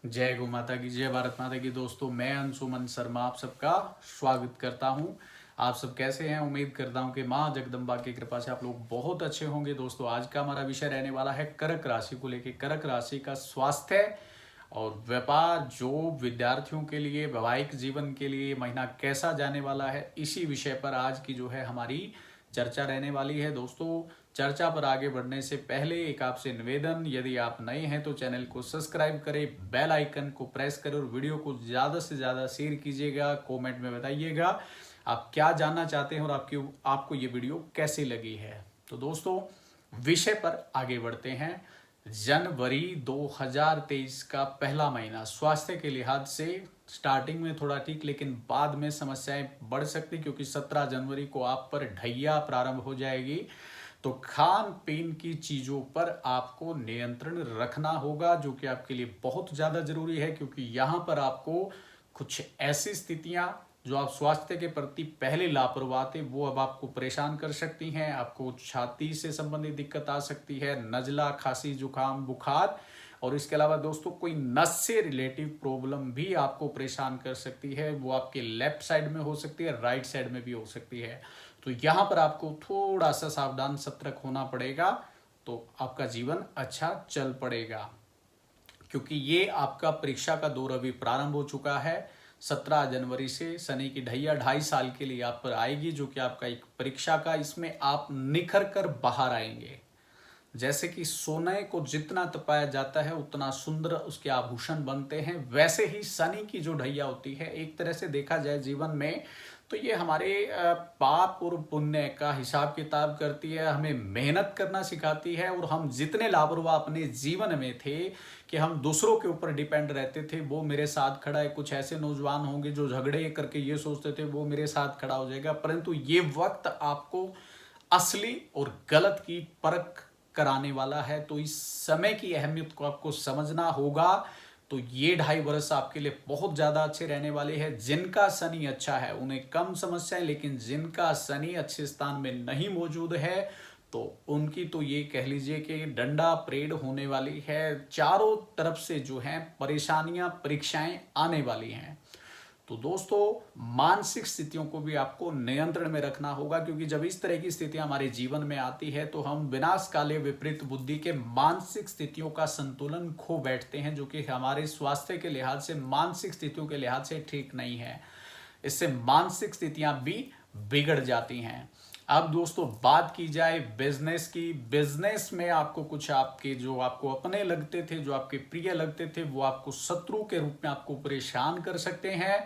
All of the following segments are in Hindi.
जय गौ माता की, जय भारत माता की। दोस्तों, मैं अंशुमन शर्मा आप सबका स्वागत करता हूं। आप सब कैसे हैं? उम्मीद करता हूं कि माँ जगदम्बा की कृपा से आप लोग बहुत अच्छे होंगे। दोस्तों, आज का हमारा विषय रहने वाला है कर्क राशि को लेकर। कर्क राशि का स्वास्थ्य और व्यापार, जॉब, विद्यार्थियों के लिए, वैवाहिक जीवन के लिए महीना कैसा जाने वाला है, इसी विषय पर आज की जो है हमारी चर्चा रहने वाली है। दोस्तों, चर्चा पर आगे बढ़ने से पहले एक आपसे निवेदन, यदि आप नए हैं तो चैनल को सब्सक्राइब करें, बेल आइकन को प्रेस करें और वीडियो को ज़्यादा से ज़्यादा शेयर कीजिएगा। कमेंट में बताइएगा आप क्या जानना चाहते हैं और आपको ये वीडियो कैसी लगी है। तो दोस्तों, विषय पर आगे बढ़ते हैं। जनवरी 2023 का पहला महीना स्वास्थ्य के लिहाज से स्टार्टिंग में थोड़ा ठीक, लेकिन बाद में समस्याएं बढ़ सकती, क्योंकि 17 जनवरी को आप पर ढैया प्रारंभ हो जाएगी। तो खान पीन की चीज़ों पर आपको नियंत्रण रखना होगा, जो कि आपके लिए बहुत ज़्यादा ज़रूरी है, क्योंकि यहाँ पर आपको कुछ ऐसी स्थितियाँ जो आप स्वास्थ्य के प्रति पहले लापरवाह थे, वो अब आपको परेशान कर सकती हैं। आपको छाती से संबंधित दिक्कत आ सकती है, नज़ला, खांसी, जुकाम, बुखार, और इसके अलावा दोस्तों कोई नस से रिलेटिव प्रॉब्लम भी आपको परेशान कर सकती है। वो आपके लेफ्ट साइड में हो सकती है, राइट साइड में भी हो सकती है। तो यहाँ पर आपको थोड़ा सा सावधान सतर्क होना पड़ेगा, तो आपका जीवन अच्छा चल पड़ेगा। क्योंकि ये आपका परीक्षा का दौर अभी प्रारंभ हो चुका है। 17 जनवरी से शनि की ढैया 2.5 साल के लिए आप पर आएगी, जो कि आपका एक परीक्षा का, इसमें आप निखर कर बाहर आएंगे। जैसे कि सोने को जितना तपाया जाता है उतना सुंदर उसके आभूषण बनते हैं, वैसे ही शनि की जो ढैया होती है, एक तरह से देखा जाए जीवन में, तो ये हमारे पाप और पुण्य का हिसाब किताब करती है, हमें मेहनत करना सिखाती है। और हम जितने लापरवाह अपने जीवन में थे कि हम दूसरों के ऊपर डिपेंड रहते थे, वो मेरे साथ खड़ा है, कुछ ऐसे नौजवान होंगे जो झगड़े करके ये सोचते थे वो मेरे साथ खड़ा हो जाएगा, परंतु ये वक्त आपको असली और गलत की परख कराने वाला है। तो इस समय की अहमियत को आपको समझना होगा। तो ये 2.5 वर्ष आपके लिए बहुत ज़्यादा अच्छे रहने वाले हैं। जिनका शनि अच्छा है उन्हें कम समस्या है, लेकिन जिनका शनि अच्छे स्थान में नहीं मौजूद है तो उनकी तो ये कह लीजिए कि डंडा परेड होने वाली है। चारों तरफ से जो है परेशानियां, परीक्षाएं आने वाली हैं। तो दोस्तों, मानसिक स्थितियों को भी आपको नियंत्रण में रखना होगा, क्योंकि जब इस तरह की स्थितियां हमारे जीवन में आती है तो हम विनाश काले विपरीत बुद्धि के मानसिक स्थितियों का संतुलन खो बैठते हैं, जो कि हमारे स्वास्थ्य के लिहाज से, मानसिक स्थितियों के लिहाज से ठीक नहीं है। इससे मानसिक स्थितियां भी बिगड़ जाती हैं। अब दोस्तों, बात की जाए बिजनेस की। बिजनेस में आपको कुछ आपके जो आपको अपने लगते थे, जो आपके प्रिय लगते थे, वो आपको शत्रु के रूप में आपको परेशान कर सकते हैं,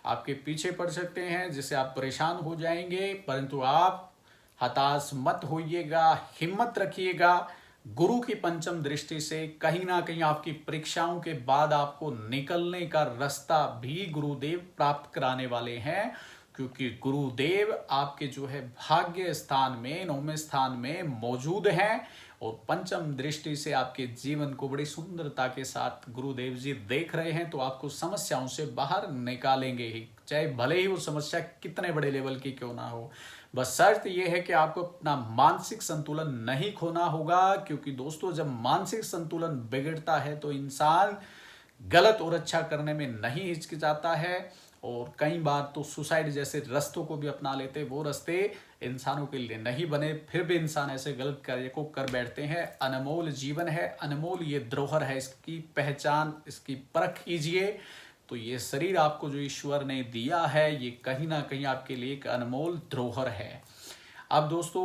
आपके पीछे पड़ सकते हैं, जिससे आप परेशान हो जाएंगे। परंतु आप हताश मत होइएगा, हिम्मत रखिएगा। गुरु की पंचम दृष्टि से कहीं ना कहीं आपकी परीक्षाओं के बाद आपको निकलने का रास्ता भी गुरुदेव प्राप्त कराने वाले हैं, क्योंकि गुरुदेव आपके जो है भाग्य स्थान में, 9वें स्थान में मौजूद हैं, और पंचम दृष्टि से आपके जीवन को बड़ी सुंदरता के साथ गुरुदेव जी देख रहे हैं। तो आपको समस्याओं से बाहर निकालेंगे ही, चाहे भले ही वो समस्या कितने बड़े लेवल की क्यों ना हो। बस शर्त यह है कि आपको अपना मानसिक संतुलन नहीं खोना होगा, क्योंकि दोस्तों जब मानसिक संतुलन बिगड़ता है तो इंसान गलत और अच्छा करने में नहीं हिचकिचाता है, और कई बार तो सुसाइड जैसे रास्तों को भी अपना लेते। वो रास्ते इंसानों के लिए नहीं बने, फिर भी इंसान ऐसे गलत कार्य को कर बैठते हैं। अनमोल जीवन है, अनमोल ये धरोहर है, इसकी पहचान, इसकी परख कीजिए। तो ये शरीर आपको जो ईश्वर ने दिया है, ये कहीं ना कहीं आपके लिए एक अनमोल धरोहर है। अब दोस्तों,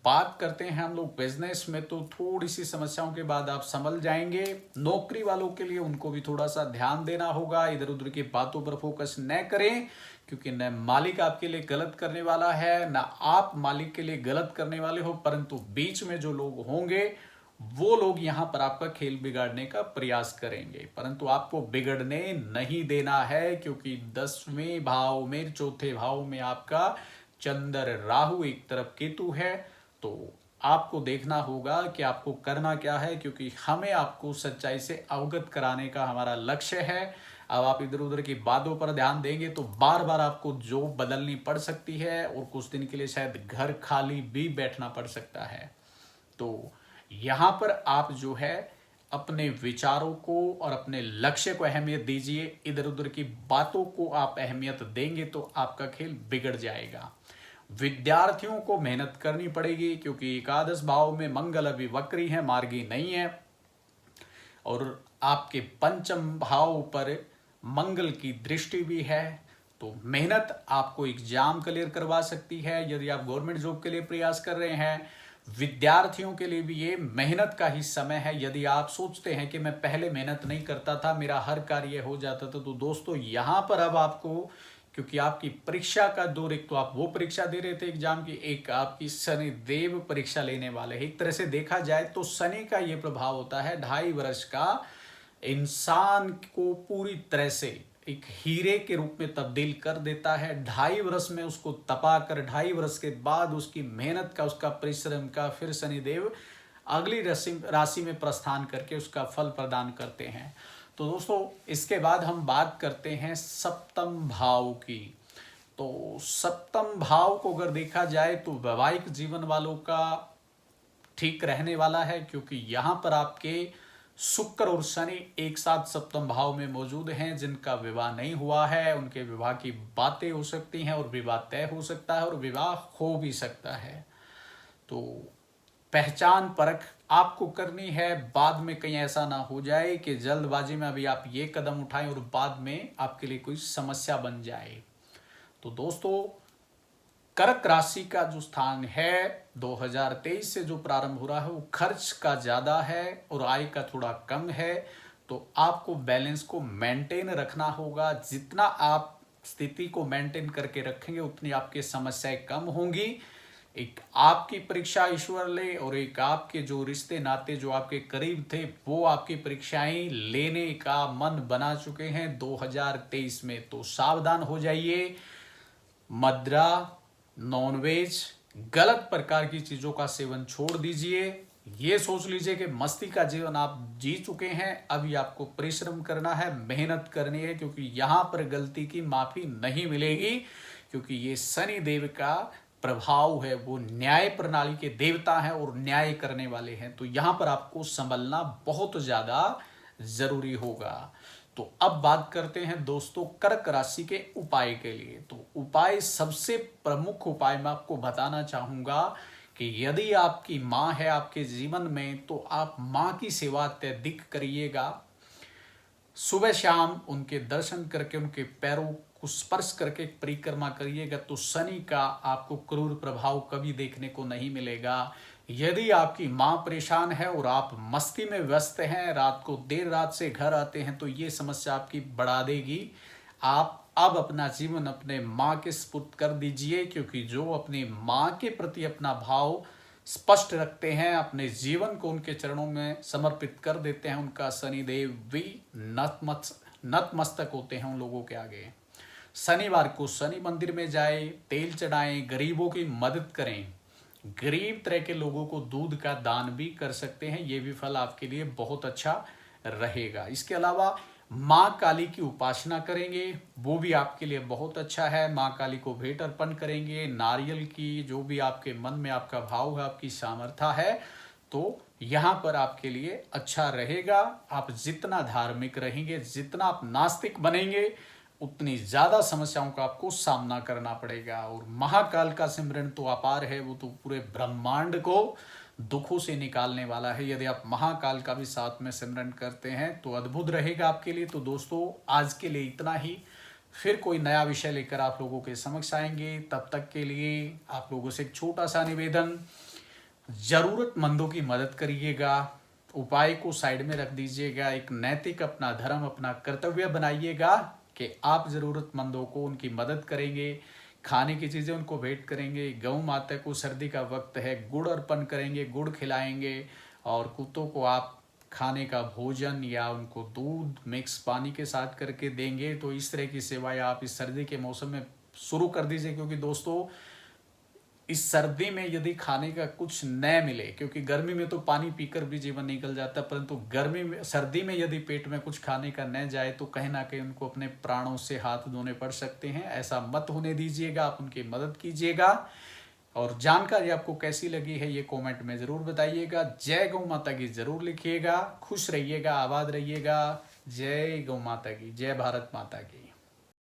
बात करते हैं हम लोग बिजनेस में, तो थोड़ी सी समस्याओं के बाद आप संभल जाएंगे। नौकरी वालों के लिए उनको भी थोड़ा सा ध्यान देना होगा, इधर उधर की बातों पर फोकस न करें, क्योंकि न मालिक आपके लिए गलत करने वाला है, न आप मालिक के लिए गलत करने वाले हो, परंतु बीच में जो लोग होंगे वो लोग यहाँ पर आपका खेल बिगाड़ने का प्रयास करेंगे, परंतु आपको बिगड़ने नहीं देना है, क्योंकि 10वें भाव में, चौथे भाव में आपका चंद्र राहु, एक तरफ केतु है। तो आपको देखना होगा कि आपको करना क्या है, क्योंकि हमें आपको सच्चाई से अवगत कराने का हमारा लक्ष्य है। अब आप इधर उधर की बातों पर ध्यान देंगे तो बार बार आपको जॉब बदलनी पड़ सकती है, और कुछ दिन के लिए शायद घर खाली भी बैठना पड़ सकता है। तो यहाँ पर आप जो है अपने विचारों को और अपने लक्ष्य को अहमियत दीजिए। इधर उधर की बातों को आप अहमियत देंगे तो आपका खेल बिगड़ जाएगा। विद्यार्थियों को मेहनत करनी पड़ेगी क्योंकि एकादश भाव में मंगल अभी वक्री है, मार्गी नहीं है, और आपके पंचम भाव पर मंगल की दृष्टि भी है। तो मेहनत आपको एग्जाम क्लियर करवा सकती है। यदि आप गवर्नमेंट जॉब के लिए प्रयास कर रहे हैं, विद्यार्थियों के लिए भी ये मेहनत का ही समय है। यदि आप सोचते हैं कि मैं पहले मेहनत नहीं करता था, मेरा हर कार्य हो जाता था, तो दोस्तों यहाँ पर अब आपको, क्योंकि आपकी परीक्षा का दौर, एक तो आप वो परीक्षा दे रहे थे एग्जाम की, एक आपकी शनि देव परीक्षा लेने वाले हैं। एक तरह से देखा जाए तो शनि का ये प्रभाव होता है 2.5 वर्ष का, इंसान को पूरी तरह से एक हीरे के रूप में तब्दील कर देता है। 2.5 वर्ष में उसको तपा कर 2.5 वर्ष के बाद उसकी मेहनत का, उसका परिश्रम का फिर शनिदेव अगली राशि में प्रस्थान करके उसका फल प्रदान करते हैं। तो दोस्तों इसके बाद हम बात करते हैं सप्तम भाव की। तो सप्तम भाव को अगर देखा जाए तो वैवाहिक जीवन वालों का ठीक रहने वाला है, क्योंकि यहाँ पर आपके शुक्र और शनि एक साथ सप्तम भाव में मौजूद हैं। जिनका विवाह नहीं हुआ है उनके विवाह की बातें हो सकती हैं और विवाह तय हो सकता है और विवाह हो भी सकता है। तो पहचान परख आपको करनी है, बाद में कहीं ऐसा ना हो जाए कि जल्दबाजी में अभी आप ये कदम उठाएं और बाद में आपके लिए कोई समस्या बन जाए। तो दोस्तों कर्क राशि का जो स्थान है 2023 से जो प्रारंभ हो रहा है वो खर्च का ज़्यादा है और आय का थोड़ा कम है। तो आपको बैलेंस को मेंटेन रखना होगा। जितना आप स्थिति को मेंटेन करके रखेंगे उतनी आपकी समस्याएं कम होंगी। एक आपकी परीक्षा ईश्वर ले और एक आपके जो रिश्ते नाते जो आपके करीब थे वो आपकी परीक्षाएं लेने का मन बना चुके हैं 2023 में। तो सावधान हो जाइए। मदिरा, नॉनवेज, गलत प्रकार की चीजों का सेवन छोड़ दीजिए। ये सोच लीजिए कि मस्ती का जीवन आप जी चुके हैं, अभी आपको परिश्रम करना है, मेहनत करनी है, क्योंकि यहां पर गलती की माफी नहीं मिलेगी। क्योंकि ये शनि देव का प्रभाव है, वो न्याय प्रणाली के देवता हैं और न्याय करने वाले हैं। तो यहां पर आपको संभलना बहुत ज्यादा जरूरी होगा। तो अब बात करते हैं दोस्तों कर्क राशि के उपाय के लिए। तो उपाय, सबसे प्रमुख उपाय मैं आपको बताना चाहूंगा कि यदि आपकी माँ है आपके जीवन में तो आप माँ की सेवा अत्यधिक करिएगा। सुबह शाम उनके दर्शन करके उनके पैरों को स्पर्श करके परिक्रमा करिएगा तो शनि का आपको क्रूर प्रभाव कभी देखने को नहीं मिलेगा। यदि आपकी माँ परेशान है और आप मस्ती में व्यस्त हैं, रात को देर रात से घर आते हैं, तो ये समस्या आपकी बढ़ा देगी। आप अब अपना जीवन अपने माँ के सुपुर्द कर दीजिए, क्योंकि जो अपनी माँ के प्रति अपना भाव स्पष्ट रखते हैं, अपने जीवन को उनके चरणों में समर्पित कर देते हैं, उनका शनिदेव भी नतमस्तक होते हैं उन लोगों के आगे। शनिवार को शनि मंदिर में जाए, तेल चढ़ाएं, गरीबों की मदद करें, गरीब तरह के लोगों को दूध का दान भी कर सकते हैं। ये भी फल आपके लिए बहुत अच्छा रहेगा। इसके अलावा माँ काली की उपासना करेंगे, वो भी आपके लिए बहुत अच्छा है। माँ काली को भेंट अर्पण करेंगे, नारियल की, जो भी आपके मन में आपका भाव है, आपकी सामर्थ्य है, तो यहाँ पर आपके लिए अच्छा रहेगा। आप जितना धार्मिक रहेंगे, जितना आप नास्तिक बनेंगे, उतनी ज्यादा समस्याओं का आपको सामना करना पड़ेगा। और महाकाल का सिमरन तो अपार है, वो तो पूरे ब्रह्मांड को दुखों से निकालने वाला है। यदि आप महाकाल का भी साथ में सिमरन करते हैं तो अद्भुत रहेगा आपके लिए। तो दोस्तों आज के लिए इतना ही, फिर कोई नया विषय लेकर आप लोगों के समक्ष आएंगे। तब तक के लिए आप लोगों से एक छोटा सा निवेदन, जरूरतमंदों की मदद करिएगा, उपाय को साइड में रख दीजिएगा, एक नैतिक अपना धर्म, अपना कर्तव्य बनाइएगा कि आप जरूरतमंदों को उनकी मदद करेंगे, खाने की चीज़ें उनको भेंट करेंगे। गौ माता को सर्दी का वक्त है, गुड़ अर्पण करेंगे, गुड़ खिलाएंगे, और कुत्तों को आप खाने का भोजन या उनको दूध मिक्स पानी के साथ करके देंगे। तो इस तरह की सेवाएं आप इस सर्दी के मौसम में शुरू कर दीजिए, क्योंकि दोस्तों इस सर्दी में यदि खाने का कुछ न मिले, क्योंकि गर्मी में तो पानी पीकर भी जीवन निकल जाता है, परंतु गर्मी में, सर्दी में यदि पेट में कुछ खाने का न जाए तो कहीं ना कहीं उनको अपने प्राणों से हाथ धोने पड़ सकते हैं। ऐसा मत होने दीजिएगा, आप उनकी मदद कीजिएगा। और जानकारी आपको कैसी लगी है ये कमेंट में ज़रूर बताइएगा। जय गौ माता की ज़रूर लिखिएगा। खुश रहिएगा, आबाद रहिएगा। जय गौ माता की, जय भारत माता की।